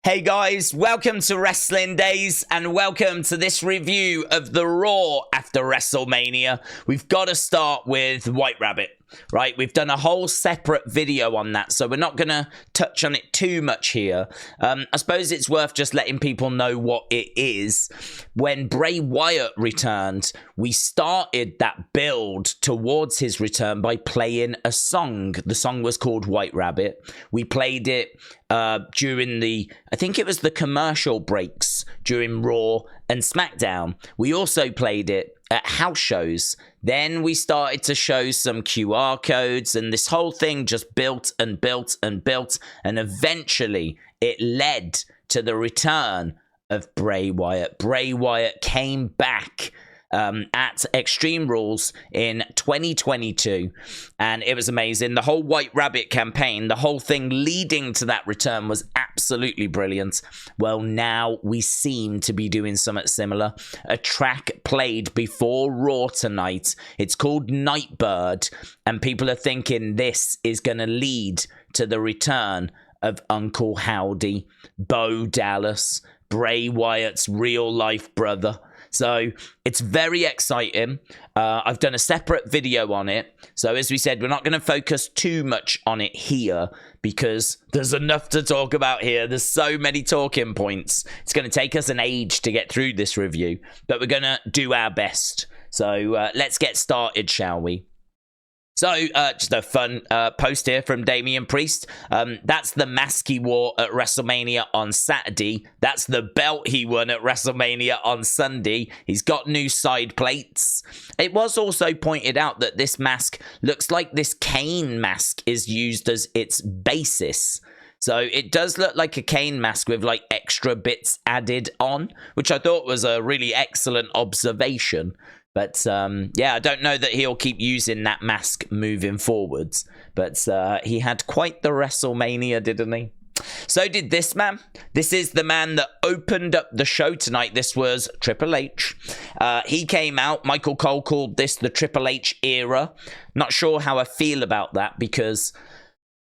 Hey guys, welcome to Wrestling Daze and welcome to this review of the Raw after WrestleMania. We've got to start with White Rabbit, right? We've done a whole separate video on that, so we're not going to touch on it too much here. I suppose it's worth just letting people know what it is. When Bray Wyatt returned, we started that build towards his return by playing a song. The song was called White Rabbit. We played it during I think it was the commercial breaks during Raw and SmackDown. We also played it at house shows. Then we started to show some QR codes, and this whole thing just built and built and built, and eventually it led to the return of Bray Wyatt. Bray Wyatt came back at Extreme Rules in 2022, and it was amazing. The whole White Rabbit campaign, the whole thing leading to that return was absolutely brilliant. Well, now we seem to be doing something similar. A track played before Raw tonight. It's called Nightbird, and people are thinking this is going to lead to the return of Uncle Howdy, Bo Dallas, Bray Wyatt's real-life brother. So it's very exciting. I've done a separate video on it. So as we said, we're not going to focus too much on it here because there's enough to talk about here. There's so many talking points. It's going to take us an age to get through this review, but we're going to do our best. So let's get started, shall we? So, just a fun post here from Damien Priest. That's the mask he wore at WrestleMania on Saturday. That's the belt he won at WrestleMania on Sunday. He's got new side plates. It was also pointed out that this mask looks like this Kane mask is used as its basis. So it does look like a Kane mask with like extra bits added on, which I thought was a really excellent observation. But, yeah, I don't know that he'll keep using that mask moving forwards. But he had quite the WrestleMania, didn't he? So did this man. This is the man that opened up the show tonight. This was Triple H. He came out. Michael Cole called this the Triple H era. Not sure how I feel about that because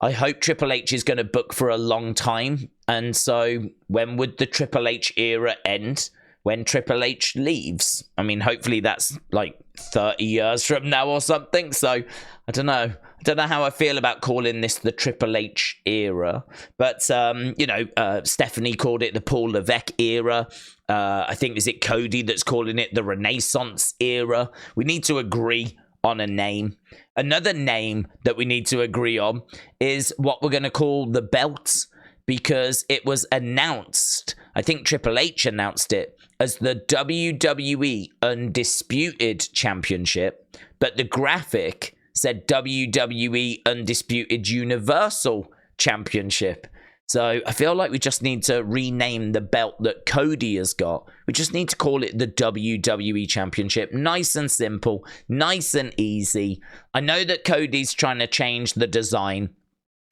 I hope Triple H is going to book for a long time. And so when would the Triple H era end? When Triple H leaves. I mean, hopefully that's like 30 years from now or something. So I don't know. I don't know how I feel about calling this the Triple H era. But, you know, Stephanie called it the Paul Levesque era. I think, is it Cody that's calling it the Renaissance era? We need to agree on a name. Another name that we need to agree on is what we're going to call the belt, because it was announced, I think Triple H announced it, as the WWE Undisputed Championship, but the graphic said WWE Undisputed Universal Championship. So I feel like we just need to rename the belt that Cody has got. We just need to call it the WWE Championship. Nice and simple, nice and easy. I know that Cody's trying to change the design.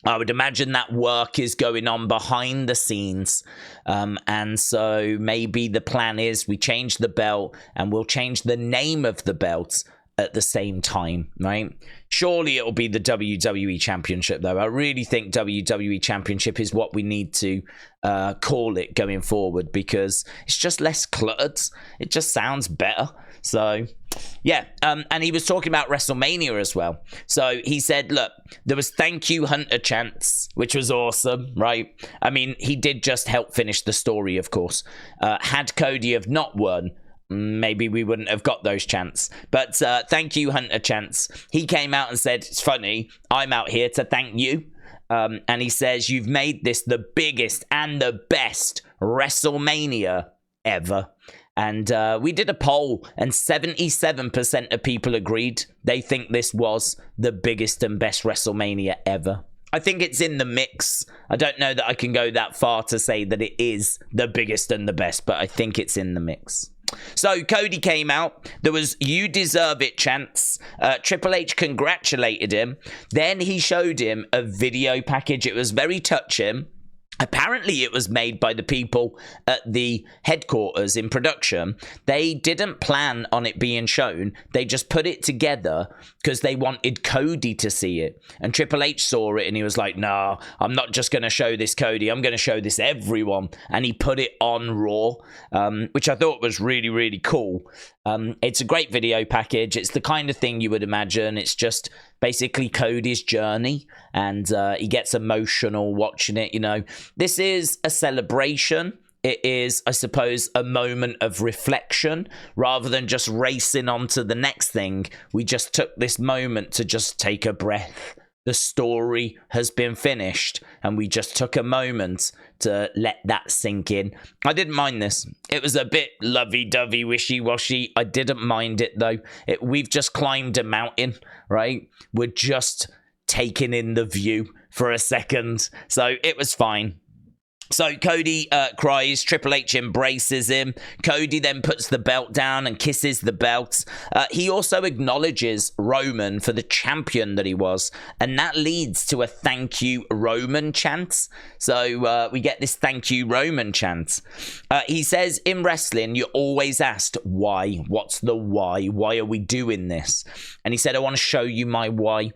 I would imagine that work is going on behind the scenes. And so maybe the plan is we change the belt and we'll change the name of the belt at the same time, right? Surely it'll be the WWE Championship, though. I really think WWE Championship is what we need to call it going forward because it's just less cluttered. It just sounds better. So, yeah, and he was talking about WrestleMania as well. So he said, look, there was thank you Hunter chants, which was awesome, right? I mean, he did just help finish the story, of course. Had Cody have not won, maybe we wouldn't have got those chants. But thank you Hunter chants. He came out and said, it's funny, I'm out here to thank you. And he says, you've made this the biggest and the best WrestleMania ever. And we did a poll, and 77% of people agreed. They think this was the biggest and best WrestleMania ever. I think it's in the mix. I don't know that I can go that far to say that it is the biggest and the best, but I think it's in the mix. So Cody came out. There was "You deserve it" chants. Triple H congratulated him. Then he showed him a video package. It was very touching. Apparently, it was made by the people at the headquarters in production. They didn't plan on it being shown. They just put it together because they wanted Cody to see it. And Triple H saw it and he was like, "No, I'm not just going to show this Cody. I'm going to show this everyone." And he put it on Raw, which I thought was really, really cool. It's a great video package. It's the kind of thing you would imagine. It's just basically Cody's journey, and he gets emotional watching it. You know, this is a celebration. It is, I suppose, a moment of reflection rather than just racing on to the next thing. We just took this moment to just take a breath. The story has been finished, and we just took a moment to let that sink in. I didn't mind this. It was a bit lovey-dovey, wishy-washy. I didn't mind it, though. We've just climbed a mountain, right? We're just taking in the view for a second. So it was fine. So Cody cries, Triple H embraces him. Cody then puts the belt down and kisses the belt. He also acknowledges Roman for the champion that he was, and that leads to a thank you Roman chant. So we get this thank you Roman chant. He says, in wrestling, you're always asked why. What's the why? Why are we doing this? And he said, I want to show you my why.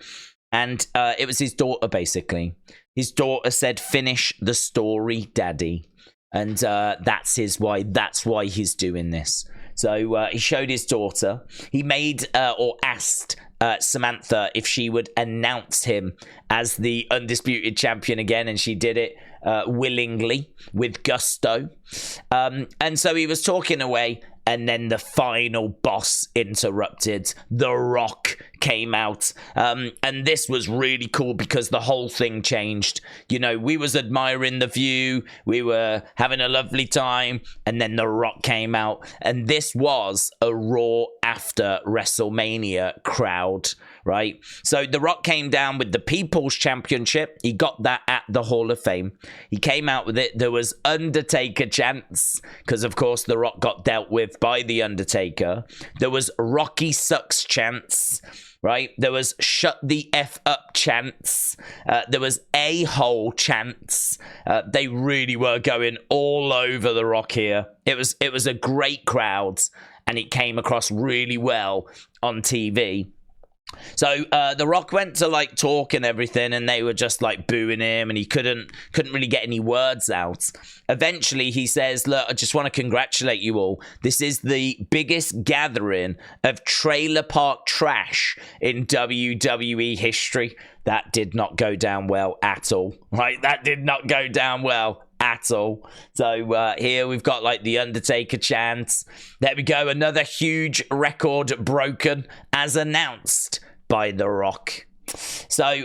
And it was his daughter, basically. His daughter said, finish the story, Daddy. And that's his why. That's why he's doing this. So he showed his daughter. He made or asked Samantha if she would announce him as the undisputed champion again. And she did it willingly, with gusto. And so he was talking away. And then the final boss interrupted. The Rock came out. And this was really cool because the whole thing changed. You know, we was admiring the view. We were having a lovely time. And then The Rock came out. And this was a Raw after WrestleMania crowd, right? So The Rock came down with the People's Championship. He got that at the Hall of Fame. He came out with it. There was Undertaker chants because, of course, The Rock got dealt with by The Undertaker. There was Rocky Sucks chants, right? There was Shut the F Up chants. There was A-hole chants. They really were going all over The Rock here. It was a great crowd, and it came across really well on TV. So The Rock went to like talk and everything, and they were just like booing him, and he couldn't really get any words out. Eventually he says, look, I just want to congratulate you all. This is the biggest gathering of trailer park trash in WWE history. That did not go down well at all, right? That did not go down well at all. So here we've got like the Undertaker chants. There we go, another huge record broken as announced by The Rock. So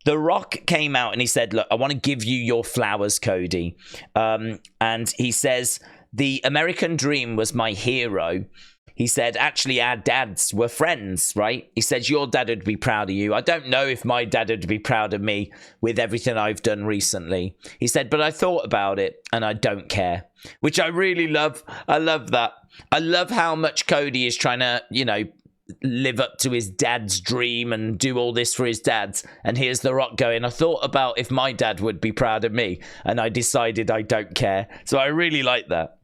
The Rock came out and he said, look, I want to give you your flowers, Cody. And he says, the American dream was my hero. He said, actually, our dads were friends, right? He said, your dad would be proud of you. I don't know if my dad would be proud of me with everything I've done recently. He said, but I thought about it and I don't care, which I really love. I love that. I love how much Cody is trying to, you know, live up to his dad's dream and do all this for his dads. And here's The Rock going, I thought about if my dad would be proud of me and I decided I don't care. So I really like that.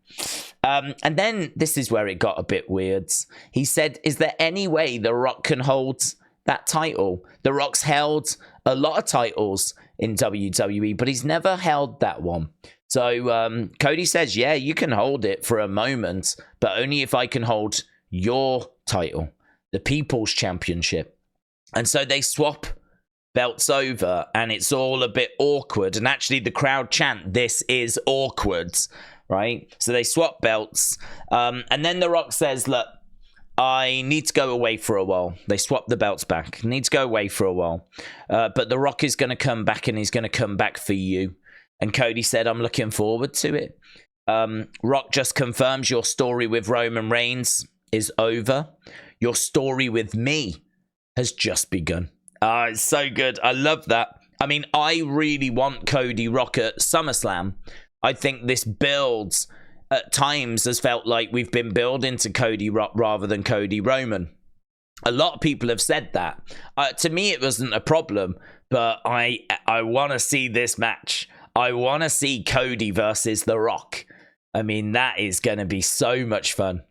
And then this is where it got a bit weird. He said, is there any way The Rock can hold that title? The Rock's held a lot of titles in WWE, but he's never held that one. So Cody says, yeah, you can hold it for a moment, but only if I can hold your title, the People's Championship. And so they swap belts over, and it's all a bit awkward. And actually the crowd chant, this is awkward. Right? So they swap belts. And then The Rock says, look, I need to go away for a while. They swap the belts back. Need to go away for a while. But The Rock is going to come back, and he's going to come back for you. And Cody said, I'm looking forward to it. Rock just confirms your story with Roman Reigns is over. Your story with me has just begun. It's so good. I love that. I mean, I really want Cody Rock at SummerSlam. I think this builds at times has felt like we've been building to Cody Rock rather than Cody Roman. A lot of people have said that. To me, it wasn't a problem, but I want to see this match. I want to see Cody versus The Rock. I mean, that is going to be so much fun.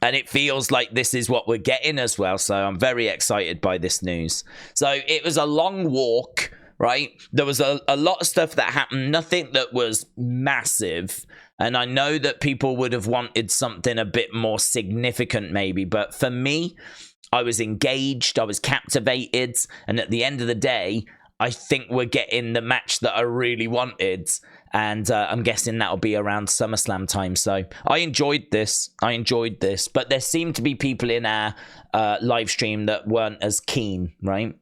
And it feels like this is what we're getting as well. So I'm very excited by this news. So it was a long walk, right? There was a lot of stuff that happened. Nothing that was massive. And I know that people would have wanted something a bit more significant maybe. But for me, I was engaged. I was captivated. And at the end of the day, I think we're getting the match that I really wanted. And I'm guessing that'll be around SummerSlam time. So I enjoyed this. But there seemed to be people in our live stream that weren't as keen, right?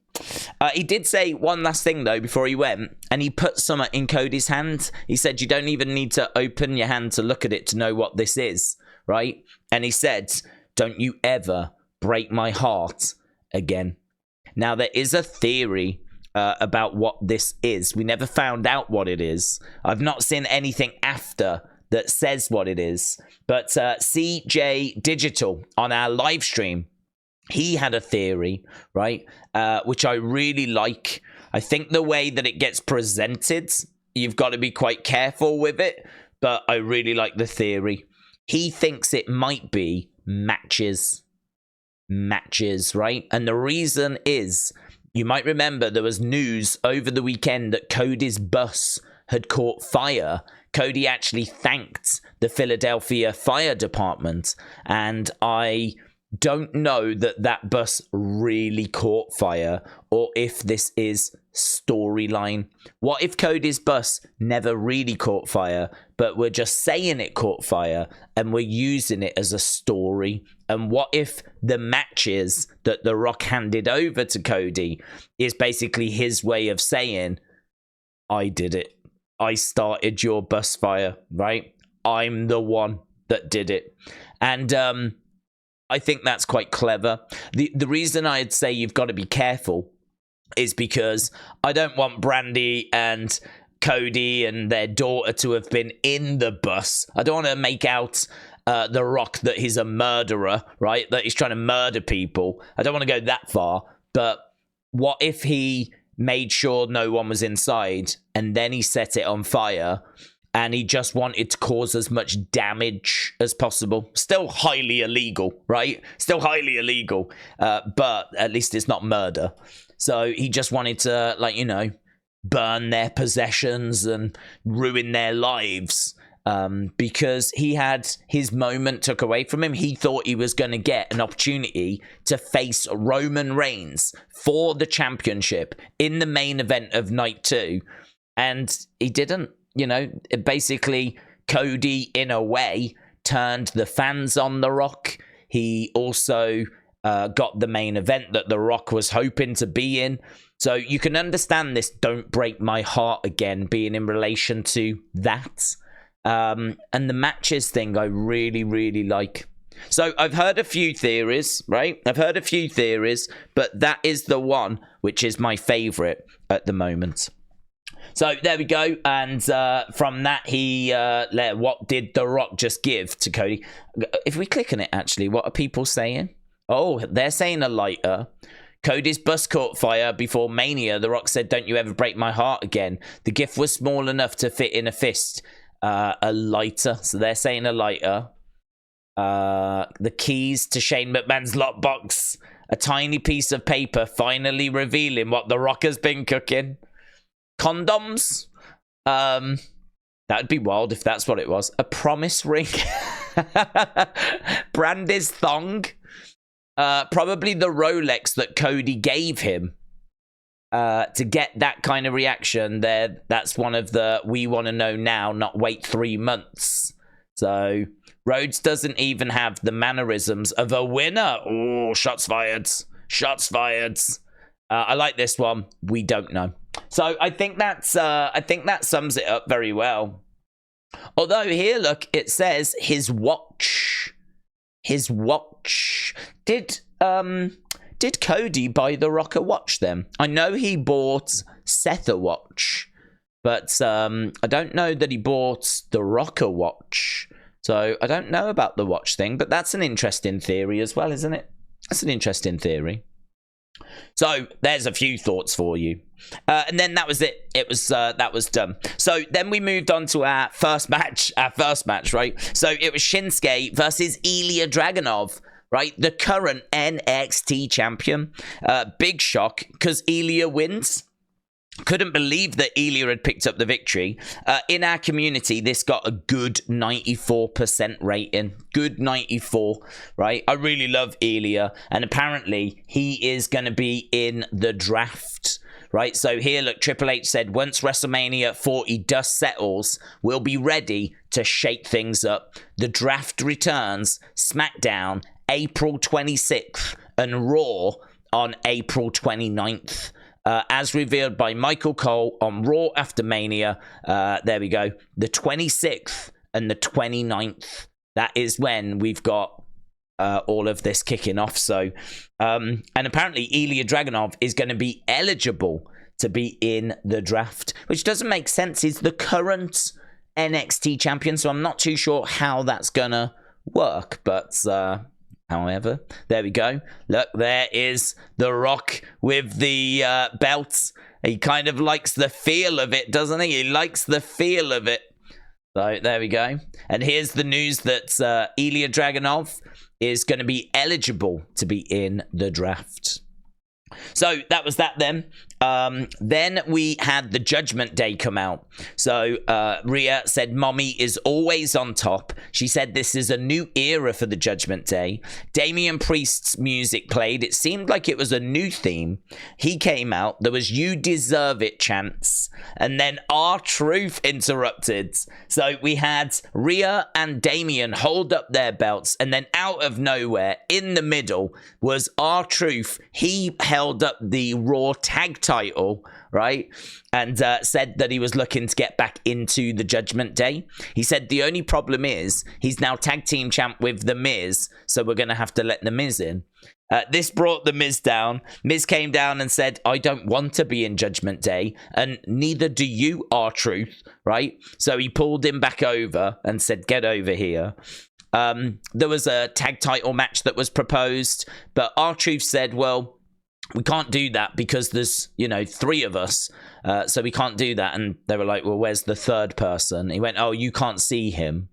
He did say one last thing, though, before he went. And he put something in Cody's hand. He said, you don't even need to open your hand to look at it to know what this is, right? And he said, don't you ever break my heart again. Now, there is a theory about what this is. We never found out what it is. I've not seen anything after that says what it is. But CJ Digital on our live stream, he had a theory, right? Which I really like. I think the way that it gets presented, you've got to be quite careful with it. But I really like the theory. He thinks it might be matches, right? And the reason is, you might remember there was news over the weekend that Cody's bus had caught fire. Cody actually thanked the Philadelphia Fire Department. And I don't know that that bus really caught fire or if this is storyline. What if Cody's bus never really caught fire, but we're just saying it caught fire and we're using it as a story? And what if the matches that The Rock handed over to Cody is basically his way of saying, I did it. I started your bus fire, right? I'm the one that did it. And I think that's quite clever. The reason I'd say you've got to be careful is because I don't want Brandy and Cody and their daughter to have been in the bus. I don't want to make out The Rock that he's a murderer, right? That he's trying to murder people. I don't want to go that far. But what if he made sure no one was inside and then he set it on fire and he just wanted to cause as much damage as possible? Still highly illegal, right? Still highly illegal. But at least it's not murder. So he just wanted to, like, you know, burn their possessions and ruin their lives. Because he had his moment took away from him. He thought he was going to get an opportunity to face Roman Reigns for the championship in the main event of night 2. And he didn't. You know, basically, Cody, in a way, turned the fans on The Rock. He also got the main event that The Rock was hoping to be in. So you can understand this "don't break my heart again" being in relation to that. And the matches thing I really, really like. So I've heard a few theories, right? I've heard a few theories, but that is the one which is my favorite at the moment. So there we go. And from that, what did The Rock just give to Cody? If we click on it, actually, what are people saying? Oh, they're saying a lighter. Cody's bus caught fire before Mania. The Rock said, "Don't you ever break my heart again." The gift was small enough to fit in a fist. A lighter. So they're saying a lighter. The keys to Shane McMahon's lockbox. A tiny piece of paper finally revealing what The Rock has been cooking. Condoms. That'd be wild if that's what it was. A promise ring. Brandy's thong. Probably the Rolex that Cody gave him. To get that kind of reaction there, that's one of the we want to know now, not wait 3 months. So Rhodes doesn't even have the mannerisms of a winner. Oh, shots fired. Shots fired. I like this one. We don't know. So I think that sums it up very well. Although here, look, it says his watch. His watch. Did Cody buy The Rock a watch then? I know he bought Seth a watch, but I don't know that he bought The Rock a watch. So I don't know about the watch thing, but that's an interesting theory as well, isn't it? That's an interesting theory. So there's a few thoughts for you. And then that was it. That was done. So then we moved on to our first match, right? So it was Shinsuke versus Ilja Dragunov, right? The current NXT champion. Big shock because Elia wins. Couldn't believe that Elia had picked up the victory. In our community, this got a good 94% rating. Good 94, right? I really love Elia. And apparently, he is going to be in the draft, right? So here, look, Triple H said, once WrestleMania 40 dust settles, we'll be ready to shake things up. The draft returns, SmackDown, April 26th, and Raw on April 29th. As revealed by Michael Cole on Raw After Mania. There we go. The 26th and the 29th. That is when we've got all of this kicking off. So, and apparently Ilja Dragunov is going to be eligible to be in the draft, which doesn't make sense. He's the current NXT champion, so I'm not too sure how that's going to work, but... However, there we go. Look, there is The Rock with the belt. He kind of likes the feel of it, doesn't he? He likes the feel of it. So there we go. And here's the news that Ilja Dragunov is going to be eligible to be in the draft. So that was that then. Then we had the Judgment Day come out. So Rhea said, Mommy is always on top. She said this is a new era for the Judgment Day. Damien Priest's music played. It seemed like it was a new theme. He came out. There was You Deserve It chants. And then R-Truth interrupted. So we had Rhea and Damien hold up their belts. And then out of nowhere, in the middle, was R-Truth. He held up the Raw Tag title, right? And said that he was looking to get back into the Judgment Day. He said the only problem is he's now tag team champ with The Miz, so we're going to have to let The Miz in. This brought The Miz down. Miz came down and said, I don't want to be in Judgment Day, and neither do you, R-Truth, right? So he pulled him back over and said, get over here. There was a tag title match that was proposed, but R-Truth said, well, we can't do that because there's, you know, 3 of us. So we can't do that. And they were like, well, where's the third person? He went, oh, you can't see him.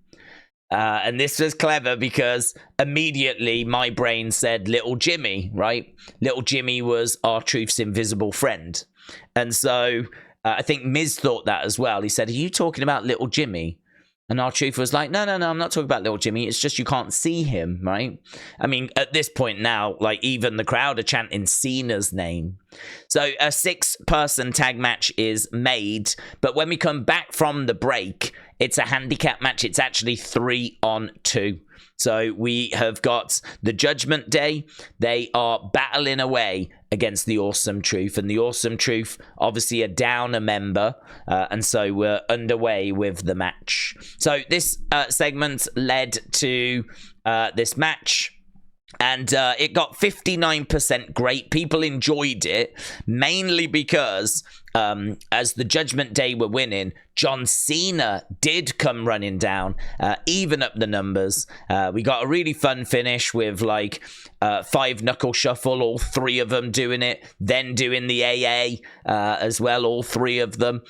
And this was clever because immediately my brain said Little Jimmy, right? Little Jimmy was R-Truth's invisible friend. And so I think Miz thought that as well. He said, are you talking about Little Jimmy? And R-Truth was like, no, I'm not talking about Little Jimmy. It's just you can't see him, right? I mean, at this point now, like, even the crowd are chanting Cena's name. So a 6-person tag match is made. But when we come back from the break, it's a handicap match. It's actually 3-on-2. So we have got the Judgment Day. They are battling away against the Awesome Truth. And the Awesome Truth, obviously, are down a member. And so we're underway with the match. So this segment led to this match. And it got 59% great. People enjoyed it, mainly because as the Judgment Day were winning, John Cena did come running down, even up the numbers. We got a really fun finish with like 5-knuckle shuffle, all 3 of them doing it, then doing the AA as well, all 3 of them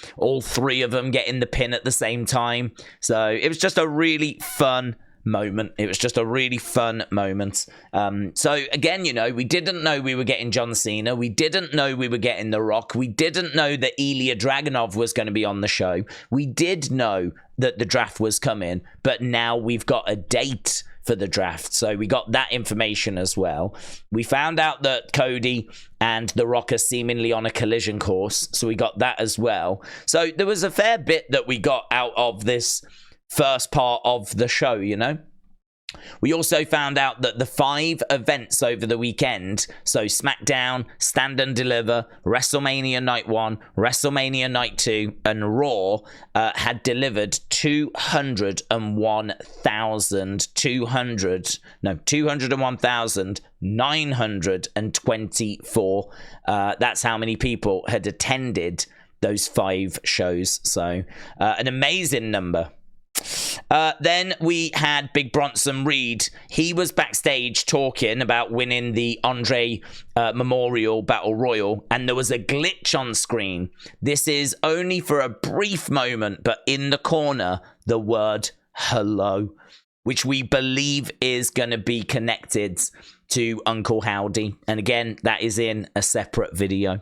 getting the pin at the same time. So it was just a really fun moment. It was just a really fun moment. So again, you know, we didn't know we were getting John Cena. We didn't know we were getting The Rock. We didn't know that Ilja Dragunov was going to be on the show. We did know that the draft was coming, but now we've got a date for the draft. So we got that information as well. We found out that Cody and The Rock are seemingly on a collision course. So we got that as well. So there was a fair bit that we got out of this first part of the show, you know. We also found out that the 5 events over the weekend, so SmackDown, Stand and Deliver, WrestleMania Night 1, WrestleMania Night 2, and Raw had delivered 201,924. That's how many people had attended those 5 shows. So an amazing number. Then we had Big Bronson Reed. He was backstage talking about winning the Andre Memorial Battle Royal, and there was a glitch on screen. This is only for a brief moment, but in the corner, the word hello, which we believe is going to be connected to Uncle Howdy. And again, that is in a separate video.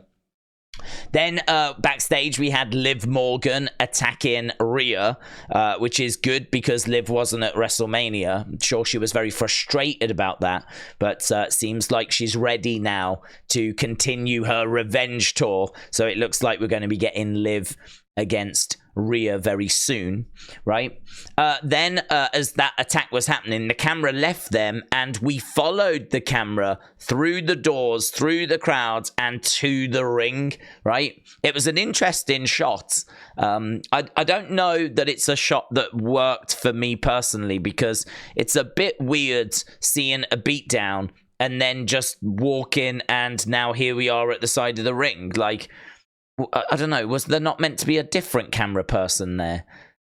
Then backstage, we had Liv Morgan attacking Rhea, which is good because Liv wasn't at WrestleMania. I'm sure she was very frustrated about that, but seems like she's ready now to continue her revenge tour. So it looks like we're going to be getting Liv against Rhea very soon, right? Then as that attack was happening, the camera left them and we followed the camera through the doors, through the crowds and to the ring, right? It was an interesting shot. I don't know that it's a shot that worked for me personally because it's a bit weird seeing a beatdown and then just walking and now here we are at the side of the ring. Like, I don't know, was there not meant to be a different camera person there?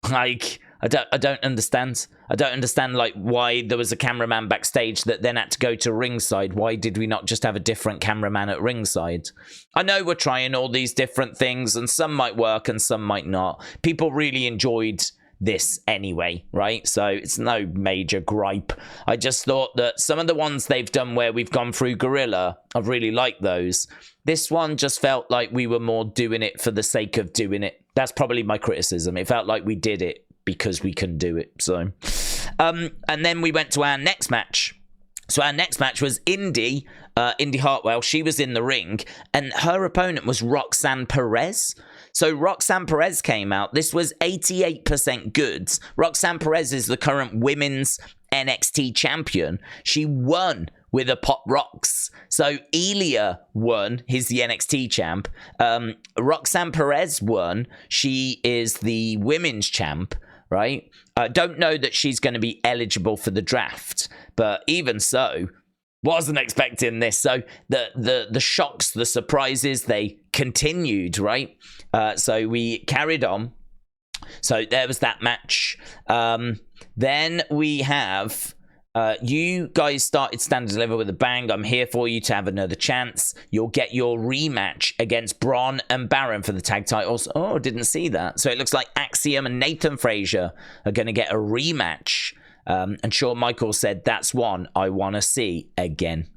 Like, I don't understand. I don't understand, like, why there was a cameraman backstage that then had to go to ringside. Why did we not just have a different cameraman at ringside? I know we're trying all these different things, and some might work and some might not. People really enjoyed this anyway, right? So it's no major gripe. I just thought that some of the ones they've done where we've gone through Gorilla, I've really liked those. This one just felt like we were more doing it for the sake of doing it. That's probably my criticism. It felt like we did it because we can do it. So, and then we went to our next match. So our next match was Indi Hartwell. She was in the ring, and her opponent was Roxanne Perez. So Roxanne Perez came out. This was 88% goods. Roxanne Perez is the current women's NXT champion. She won with a Pop Rocks. So Elia won. He's the NXT champ. Roxanne Perez won. She is the women's champ, right? Don't know that she's going to be eligible for the draft, but even so, wasn't expecting this. So the shocks, the surprises, they continued, right? So we carried on. So there was that match. Then we have you guys started Stand and Deliver with a bang. I'm here for you to have another chance. You'll get your rematch against Braun and Baron for the tag titles. Oh, didn't see that. So it looks like Axiom and Nathan Frazier are going to get a rematch. And Shawn Michaels said, that's one I want to see again.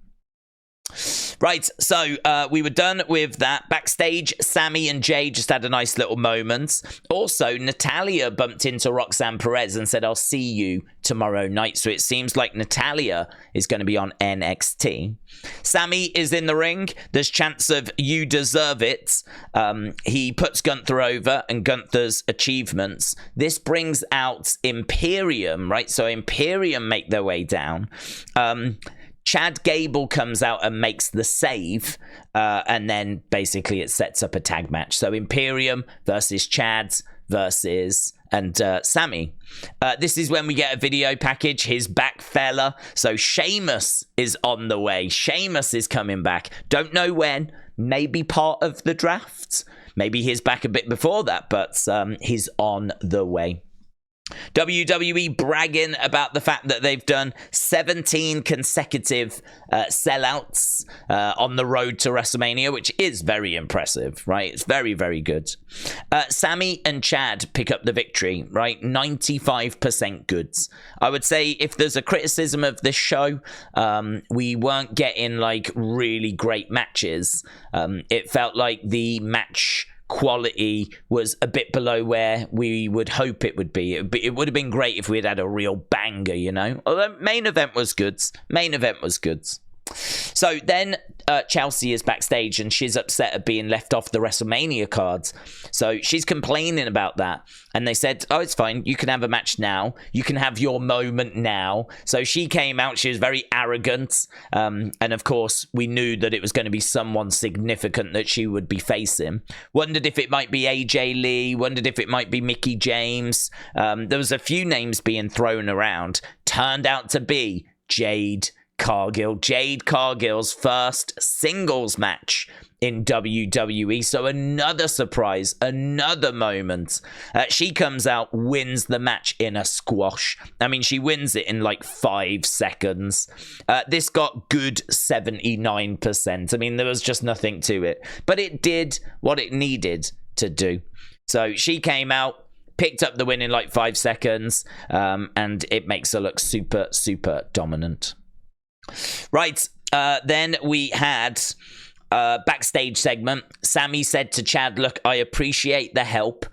Right, so we were done with that. Backstage, Sammy and Jade just had a nice little moment. Also, Natalya bumped into Roxanne Perez and said, I'll see you tomorrow night. So it seems like Natalya is going to be on NXT. Sammy is in the ring. There's chance of You Deserve It. He puts Gunther over and Gunther's achievements. This brings out Imperium, right? So Imperium make their way down. Chad Gable comes out and makes the save, and then basically it sets up a tag match. So Imperium versus Chad versus Sammy. This is when we get a video package. His back fella. So Sheamus is on the way. Sheamus is coming back. Don't know when. Maybe part of the draft. Maybe he's back a bit before that, but he's on the way. WWE bragging about the fact that they've done 17 consecutive sellouts on the road to WrestleMania, which is very impressive, right? It's very, very good. Sammy and Chad pick up the victory, right? 95% goods. I would say if there's a criticism of this show, we weren't getting like really great matches. It felt like the match quality was a bit below where we would hope it would be. It would have been great if we had a real banger, you know? Although main event was good. So then Chelsea is backstage and she's upset at being left off the WrestleMania cards. So she's complaining about that. And they said, oh, it's fine. You can have a match now. You can have your moment now. So she came out. She was very arrogant. And of course, we knew that it was going to be someone significant that she would be facing. Wondered if it might be AJ Lee. Wondered if it might be Mickie James. There was a few names being thrown around. Turned out to be Jade Cargill. Jade Cargill's first singles match in WWE. So another surprise, another moment. She comes out, wins the match in a squash. I mean, she wins it in like 5 seconds. This got good 79%. I mean, there was just nothing to it. But it did what it needed to do. So she came out, picked up the win in like 5 seconds, and it makes her look super, super dominant. Right, then we had backstage segment. Sammy said to Chad, look, I appreciate the help.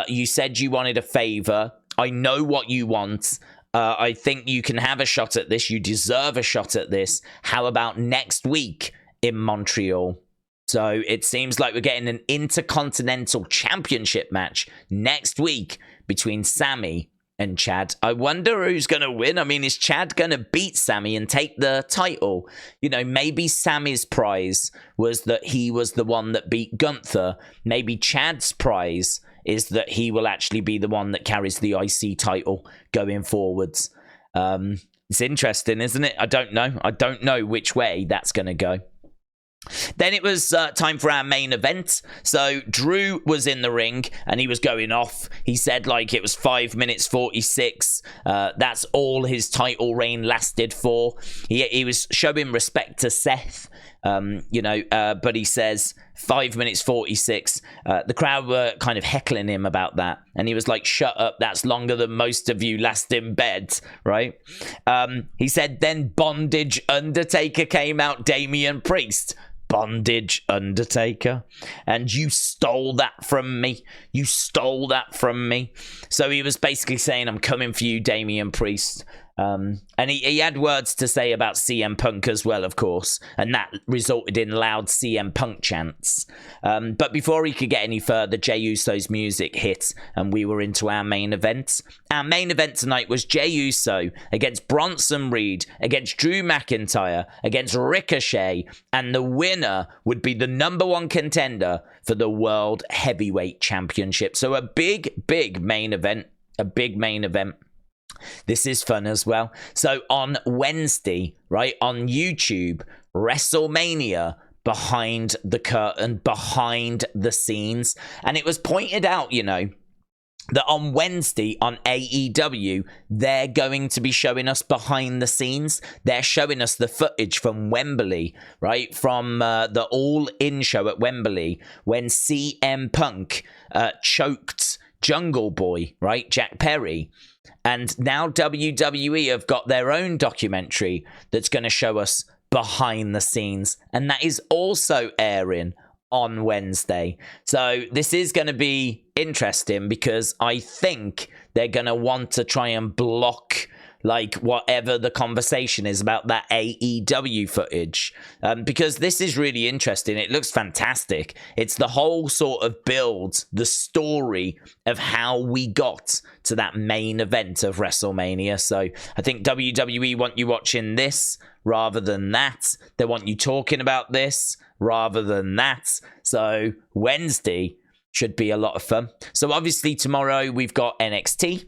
You said you wanted a favor. I know what you want. I think you can have a shot at this. You deserve a shot at this. How about next week in Montreal? So it seems like we're getting an Intercontinental Championship match next week between Sammy and Chad. I wonder who's going to win. I mean, is Chad going to beat Sammy and take the title? You know, maybe Sammy's prize was that he was the one that beat Gunther. Maybe Chad's prize is that he will actually be the one that carries the IC title going forwards. It's interesting, isn't it? I don't know. I don't know which way that's going to go. Then it was time for our main event. So Drew was in the ring and he was going off. He said like it was 5 minutes 46. That's all his title reign lasted for. He was showing respect to Seth, but he says 5 minutes 46. The crowd were kind of heckling him about that. And he was like, shut up, that's longer than most of you last in bed, right? He said then Bondage Undertaker came out, Damien Priest. Bondage Undertaker, and you stole that from me. You stole that from me. So he was basically saying, I'm coming for you, Damien Priest. And he had words to say about CM Punk as well, of course, and that resulted in loud CM Punk chants. But before he could get any further, Jey Uso's music hit, and we were into our main event. Our main event tonight was Jey Uso against Bronson Reed, against Drew McIntyre, against Ricochet, and the winner would be the #1 contender for the World Heavyweight Championship. So a big, big main event. A big main event. This is fun as well. So on Wednesday, right, on YouTube, WrestleMania behind the curtain, behind the scenes. And it was pointed out, that on Wednesday on AEW, they're going to be showing us behind the scenes. They're showing us the footage from Wembley, right? From the All-In show at Wembley when CM Punk choked Jungle Boy, right? Jack Perry. And now WWE have got their own documentary that's going to show us behind the scenes. And that is also airing on Wednesday. So this is going to be interesting because I think they're going to want to try and block like whatever the conversation is about that AEW footage. Because this is really interesting. It looks fantastic. It's the whole sort of build, the story of how we got to that main event of WrestleMania. So I think WWE want you watching this rather than that. They want you talking about this rather than that. So Wednesday should be a lot of fun. So obviously tomorrow we've got NXT.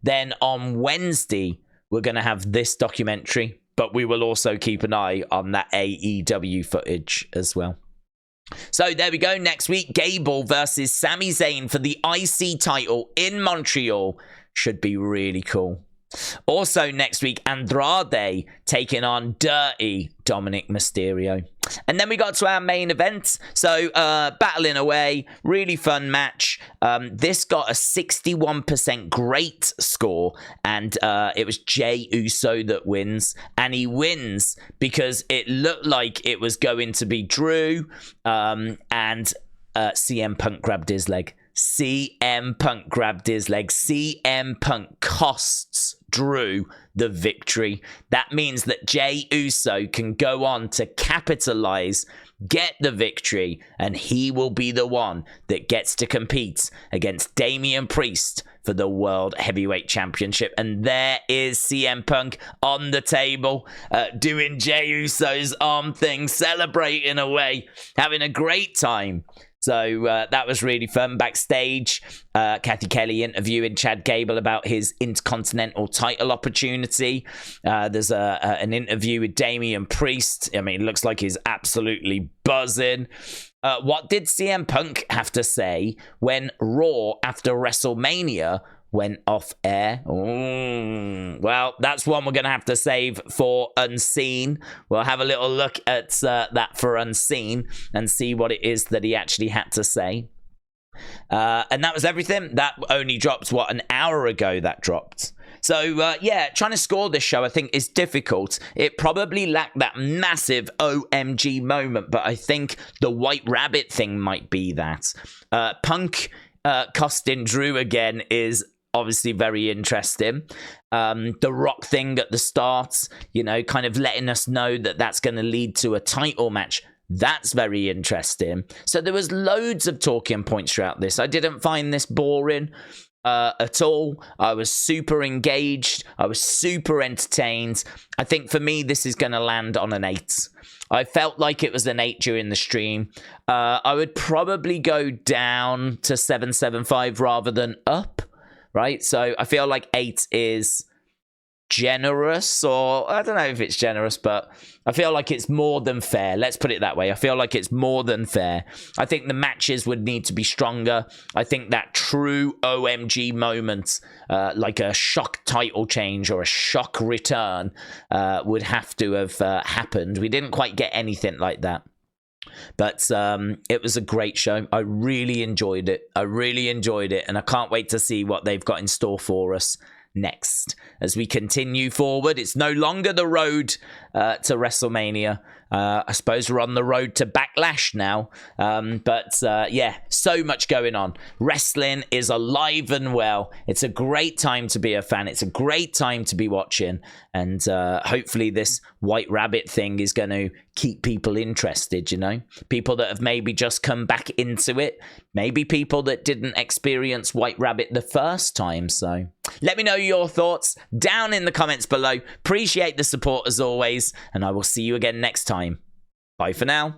Then on Wednesday, we're going to have this documentary, but we will also keep an eye on that AEW footage as well. So there we go. Next week, Gable versus Sami Zayn for the IC title in Montreal. Should be really cool. Also next week, Andrade taking on Dirty Dominic Mysterio. And then we got to our main event. So battling away, really fun match. This got a 61% great score, and it was Jey Uso that wins. And he wins because it looked like it was going to be Drew, and CM Punk grabbed his leg. CM Punk grabbed his leg. CM Punk costs Drew the victory. That means that Jey Uso can go on to capitalize, get the victory, and he will be the one that gets to compete against Damien Priest for the World Heavyweight Championship. And there is CM Punk on the table, doing Jey Uso's arm thing, celebrating away, having a great time. So that was really fun. Backstage, Kathy Kelly interviewing Chad Gable about his Intercontinental title opportunity. There's an interview with Damien Priest. I mean, it looks like he's absolutely buzzing. What did CM Punk have to say when Raw after WrestleMania went off air? Ooh. Well, that's one we're going to have to save for Unseen. We'll have a little look at that for Unseen and see what it is that he actually had to say. And that was everything. That only dropped, what, an hour ago that dropped. So, yeah, trying to score this show, I think, is difficult. It probably lacked that massive OMG moment, but I think the White Rabbit thing might be that. Punk costing Drew again is obviously very interesting. The Rock thing at the start, you know, kind of letting us know that that's going to lead to a title match. That's very interesting. So there was loads of talking points throughout this. I didn't find this boring at all. I was super engaged. I was super entertained. I think for me, this is going to land on an 8. I felt like it was an 8 during the stream. I would probably go down to 7.75 rather than up. Right, so I feel like 8 is generous, or I don't know if it's generous, but I feel like it's more than fair. Let's put it that way. I feel like it's more than fair. I think the matches would need to be stronger. I think that true OMG moment, like a shock title change or a shock return, would have to have happened. We didn't quite get anything like that. But it was a great show. I really enjoyed it. And I can't wait to see what they've got in store for us next as we continue forward. It's no longer the road to WrestleMania. I suppose we're on the road to Backlash now. But yeah, so much going on. Wrestling is alive and well. It's a great time to be a fan. It's a great time to be watching. And hopefully this White Rabbit thing is going to keep people interested, you know? People that have maybe just come back into it. Maybe people that didn't experience White Rabbit the first time. So let me know your thoughts down in the comments below. Appreciate the support as always. And I will see you again next time. Bye for now.